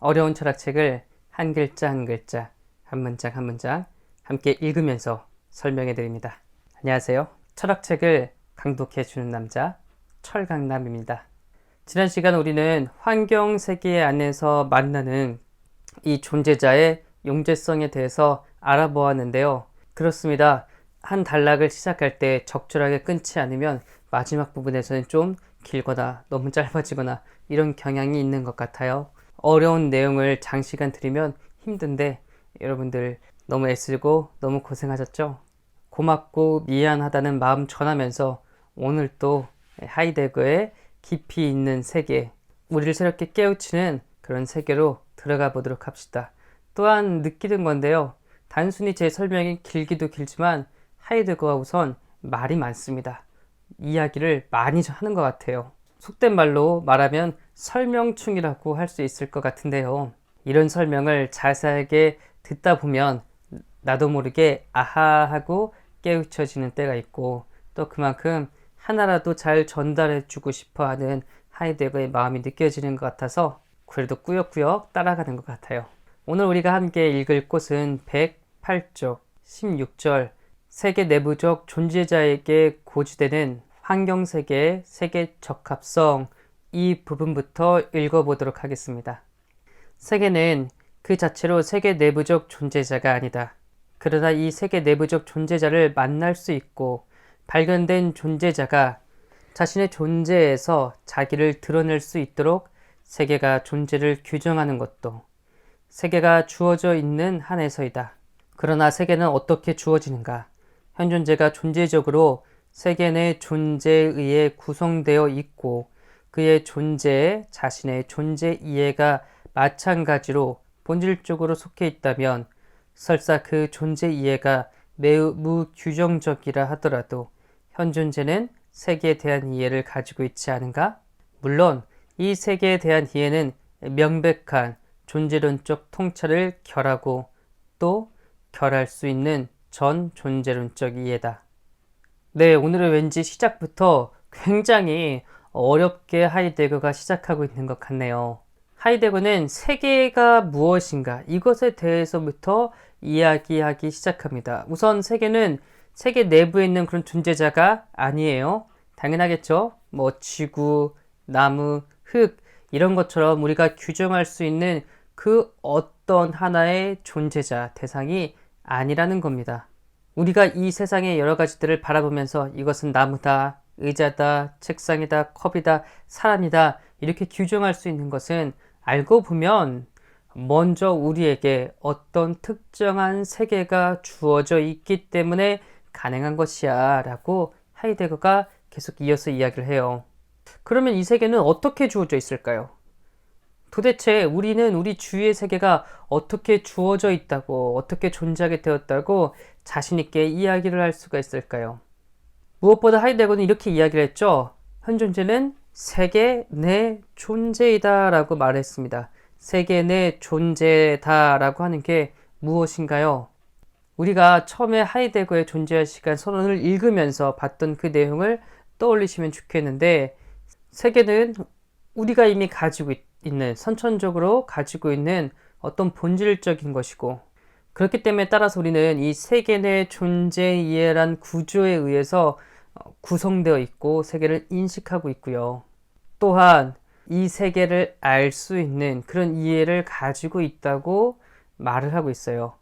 어려운 철학책을 한 글자 한 글자, 한 문장 한 문장 함께 읽으면서 설명해 드립니다. 안녕하세요. 철학책을 강독해주는 남자 철강남입니다. 지난 시간 우리는 환경 세계 안에서 만나는 이 존재자의 용재성에 대해서 알아보았는데요. 그렇습니다. 한 단락을 시작할 때 적절하게 끊지 않으면 마지막 부분에서는 좀 길거나 너무 짧아지거나 이런 경향이 있는 것 같아요. 어려운 내용을 장시간 들으면 힘든데 여러분들 너무 애쓰고 너무 고생하셨죠? 고맙고 미안하다는 마음 전하면서 오늘 또 하이데거의 깊이 있는 세계, 우리를 새롭게 깨우치는 그런 세계로 들어가 보도록 합시다. 또한 느끼는 건데요. 단순히 제 설명이 길기도 길지만 하이데거가 우선 말이 많습니다. 이야기를 많이 하는 것 같아요. 속된 말로 말하면 설명충이라고 할 수 있을 것 같은데요. 이런 설명을 자세하게 듣다 보면 나도 모르게 아하 하고 깨우쳐지는 때가 있고 또 그만큼 하나라도 잘 전달해주고 싶어하는 하이데거의 마음이 느껴지는 것 같아서 그래도 꾸역꾸역 따라가는 것 같아요. 오늘 우리가 함께 읽을 곳은 108쪽 16절 세계 내부적 존재자에게 고지되는 환경세계의 세계 적합성 이 부분부터 읽어보도록 하겠습니다. 세계는 그 자체로 세계 내부적 존재자가 아니다. 그러나 이 세계 내부적 존재자를 만날 수 있고 발견된 존재자가 자신의 존재에서 자기를 드러낼 수 있도록 세계가 존재를 규정하는 것도 세계가 주어져 있는 한에서이다. 그러나 세계는 어떻게 주어지는가? 현 존재가 존재적으로 세계 내 존재에 의해 구성되어 있고 그의 존재에 자신의 존재 이해가 마찬가지로 본질적으로 속해 있다면 설사 그 존재 이해가 매우 무규정적이라 하더라도 현 존재는 세계에 대한 이해를 가지고 있지 않은가? 물론 이 세계에 대한 이해는 명백한 존재론적 통찰을 결하고 또 결할 수 있는 전 존재론적 이해다. 네, 오늘은 왠지 시작부터 굉장히 어렵게 하이데거가 시작하고 있는 것 같네요. 하이데거는 세계가 무엇인가 이것에 대해서부터 이야기하기 시작합니다. 우선 세계는 세계 내부에 있는 그런 존재자가 아니에요. 당연하겠죠. 뭐 지구, 나무, 흙 이런 것처럼 우리가 규정할 수 있는 그 어떤 하나의 존재자, 대상이 아니라는 겁니다. 우리가 이 세상의 여러 가지들을 바라보면서 이것은 나무다, 의자다, 책상이다, 컵이다, 사람이다 이렇게 규정할 수 있는 것은 알고 보면 먼저 우리에게 어떤 특정한 세계가 주어져 있기 때문에 가능한 것이야 라고 하이데거가 계속 이어서 이야기를 해요. 그러면 이 세계는 어떻게 주어져 있을까요? 도대체 우리는 우리 주위의 세계가 어떻게 주어져 있다고, 어떻게 존재하게 되었다고 자신있게 이야기를 할 수가 있을까요? 무엇보다 하이데거는 이렇게 이야기를 했죠. 현 존재는 세계 내 존재이다 라고 말했습니다. 세계 내 존재다 라고 하는 게 무엇인가요? 우리가 처음에 하이데거의 존재할 시간 선언을 읽으면서 봤던 그 내용을 떠올리시면 좋겠는데 세계는 우리가 이미 가지고 있는 선천적으로 가지고 있는 어떤 본질적인 것이고 그렇기 때문에 따라서 우리는 이 세계 내 존재 이해란 구조에 의해서 구성되어 있고 세계를 인식하고 있고요. 또한 이 세계를 알 수 있는 그런 이해를 가지고 있다고 말을 하고 있어요.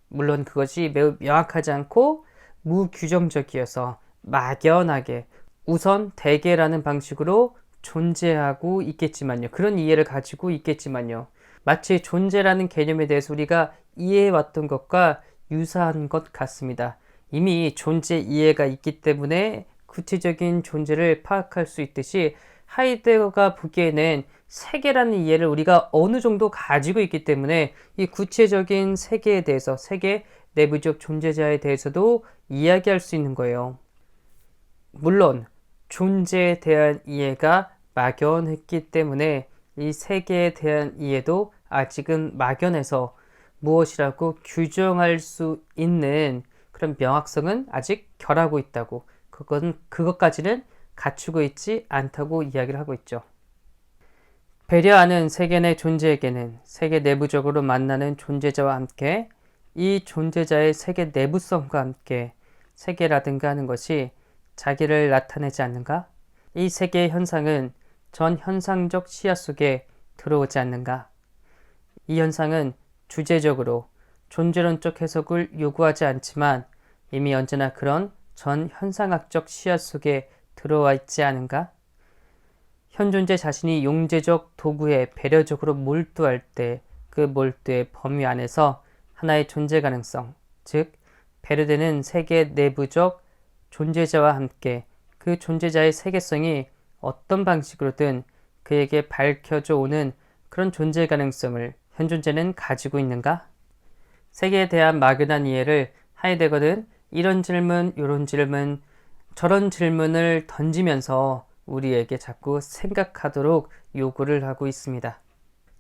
물론 그것이 매우 명확하지 않고 무규정적이어서 막연하게 우선 대개라는 방식으로 존재하고 있겠지만요. 그런 이해를 가지고 있겠지만요. 마치 존재라는 개념에 대해서 우리가 이해해왔던 것과 유사한 것 같습니다. 이미 존재 이해가 있기 때문에 구체적인 존재를 파악할 수 있듯이 하이데거가 보기에는 세계라는 이해를 우리가 어느 정도 가지고 있기 때문에 이 구체적인 세계에 대해서 세계 내부적 존재자에 대해서도 이야기할 수 있는 거예요. 물론 존재에 대한 이해가 막연했기 때문에 이 세계에 대한 이해도 아직은 막연해서 무엇이라고 규정할 수 있는 그런 명확성은 아직 결하고 있다고, 그것까지는 갖추고 있지 않다고 이야기를 하고 있죠. 배려하는 세계 내 존재에게는 세계 내부적으로 만나는 존재자와 함께 이 존재자의 세계 내부성과 함께 세계라든가 하는 것이 자기를 나타내지 않는가? 이 세계의 현상은 전 현상적 시야 속에 들어오지 않는가? 이 현상은 주제적으로 존재론적 해석을 요구하지 않지만 이미 언제나 그런 전 현상학적 시야 속에 들어와 있지 않은가? 현존재 자신이 용재적 도구에 배려적으로 몰두할 때 그 몰두의 범위 안에서 하나의 존재 가능성, 즉 배려되는 세계 내부적 존재자와 함께 그 존재자의 세계성이 어떤 방식으로든 그에게 밝혀져 오는 그런 존재 가능성을 현존재는 가지고 있는가? 세계에 대한 막연한 이해를 하이데거는 이런 질문, 이런 질문, 저런 질문을 던지면서 우리에게 자꾸 생각하도록 요구를 하고 있습니다.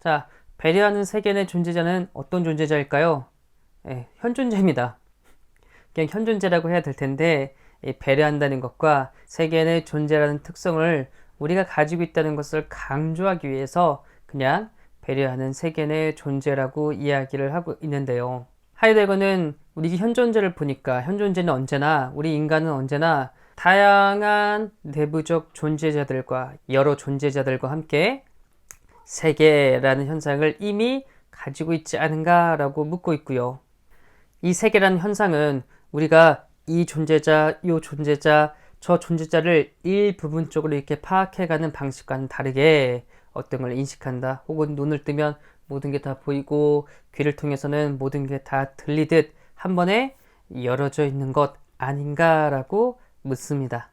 자, 배려하는 세계 내 존재자는 어떤 존재자일까요? 현존재입니다. 그냥 현존재라고 해야 될 텐데 배려한다는 것과 세계 내 존재라는 특성을 우리가 가지고 있다는 것을 강조하기 위해서 그냥 배려하는 세계 내 존재라고 이야기를 하고 있는데요. 하이데거는 우리 현존재를 보니까 현존재는 언제나 우리 인간은 언제나 다양한 내부적 존재자들과 여러 존재자들과 함께 세계라는 현상을 이미 가지고 있지 않은가 라고 묻고 있고요. 이 세계라는 현상은 우리가 이 존재자, 요 존재자, 저 존재자를 일부분적으로 이렇게 파악해가는 방식과는 다르게 어떤 걸 인식한다. 혹은 눈을 뜨면 모든 게 다 보이고 귀를 통해서는 모든 게 다 들리듯 한 번에 열어져 있는 것 아닌가라고 묻습니다.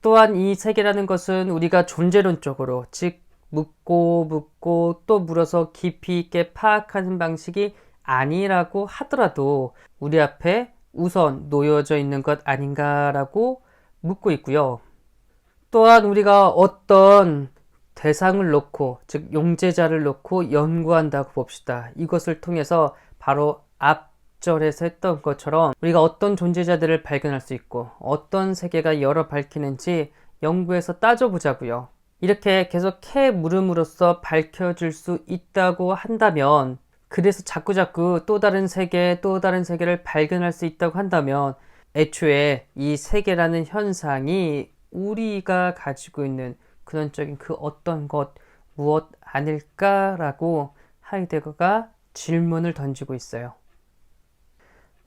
또한 이 세계라는 것은 우리가 존재론적으로, 즉 묻고 또 물어서 깊이 있게 파악하는 방식이 아니라고 하더라도 우리 앞에 우선 놓여져 있는 것 아닌가라고 묻고 있고요. 또한 우리가 어떤 대상을 놓고, 즉 용재자를 놓고 연구한다고 봅시다. 이것을 통해서 바로 앞절에서 했던 것처럼 우리가 어떤 존재자들을 발견할 수 있고 어떤 세계가 열어 밝히는지 연구해서 따져보자고요. 이렇게 계속 물음으로써 밝혀질 수 있다고 한다면, 그래서 자꾸자꾸 또 다른 세계를 발견할 수 있다고 한다면 애초에 이 세계라는 현상이 우리가 가지고 있는 근원적인 그 어떤 것, 무엇 아닐까라고 하이데거가 질문을 던지고 있어요.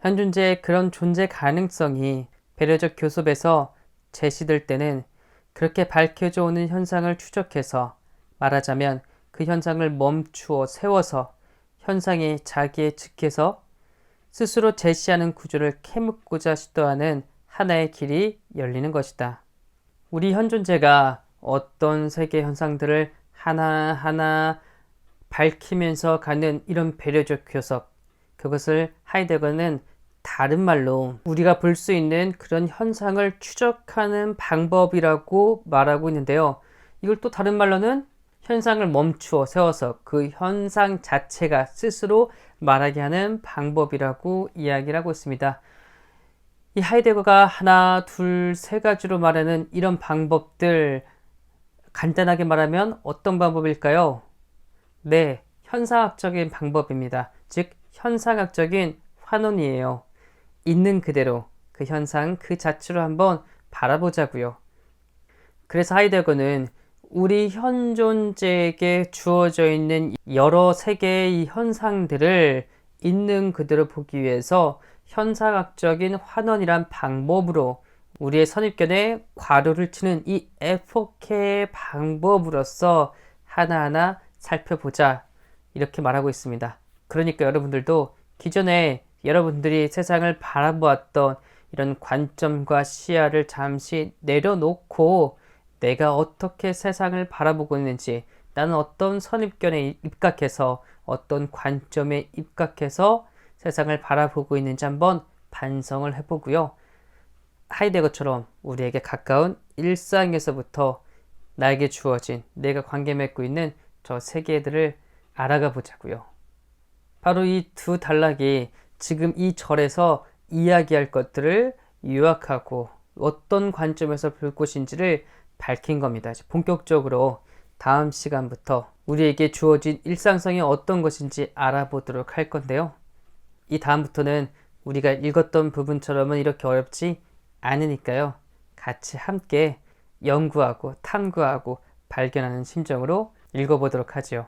현존재의 그런 존재 가능성이 배려적 교섭에서 제시될 때는 그렇게 밝혀져 오는 현상을 추적해서 말하자면 그 현상을 멈추어 세워서 현상이 자기에 즉해서 스스로 제시하는 구조를 캐묻고자 시도하는 하나의 길이 열리는 것이다. 우리 현존재가 어떤 세계 현상들을 하나하나 밝히면서 가는 이런 배려적 교섭, 그것을 하이데거는 다른 말로 우리가 볼 수 있는 그런 현상을 추적하는 방법이라고 말하고 있는데요. 이걸 또 다른 말로는 현상을 멈추어 세워서 그 현상 자체가 스스로 말하게 하는 방법이라고 이야기를 하고 있습니다. 이 하이데거가 하나, 둘, 세 가지로 말하는 이런 방법들, 간단하게 말하면 어떤 방법일까요? 네, 현상학적인 방법입니다. 즉 현상학적인 환원이에요. 있는 그대로 그 현상 그 자체로 한번 바라보자고요. 그래서 하이데거는 우리 현존재에게 주어져 있는 여러 세계의 현상들을 있는 그대로 보기 위해서 현상학적인 환원이란 방법으로 우리의 선입견에 괄호를 치는 이 F4K의 방법으로서 하나하나 살펴보자, 이렇게 말하고 있습니다. 그러니까 여러분들도 기존에 여러분들이 세상을 바라보았던 이런 관점과 시야를 잠시 내려놓고 내가 어떻게 세상을 바라보고 있는지, 나는 어떤 선입견에 입각해서 어떤 관점에 입각해서 세상을 바라보고 있는지 한번 반성을 해보고요. 하이데거처럼 우리에게 가까운 일상에서부터 나에게 주어진, 내가 관계 맺고 있는 저 세계들을 알아가 보자고요. 바로 이 두 단락이 지금 이 절에서 이야기할 것들을 요약하고 어떤 관점에서 볼 것인지를 밝힌 겁니다. 본격적으로 다음 시간부터 우리에게 주어진 일상성이 어떤 것인지 알아보도록 할 건데요. 이 다음부터는 우리가 읽었던 부분처럼은 이렇게 어렵지 않으니까요. 같이 함께 연구하고 탐구하고 발견하는 심정으로 읽어보도록 하지요.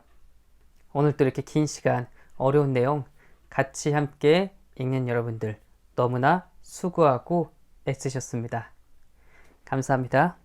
오늘도 이렇게 긴 시간 어려운 내용 같이 함께 읽는 여러분들 너무나 수고하고 애쓰셨습니다. 감사합니다.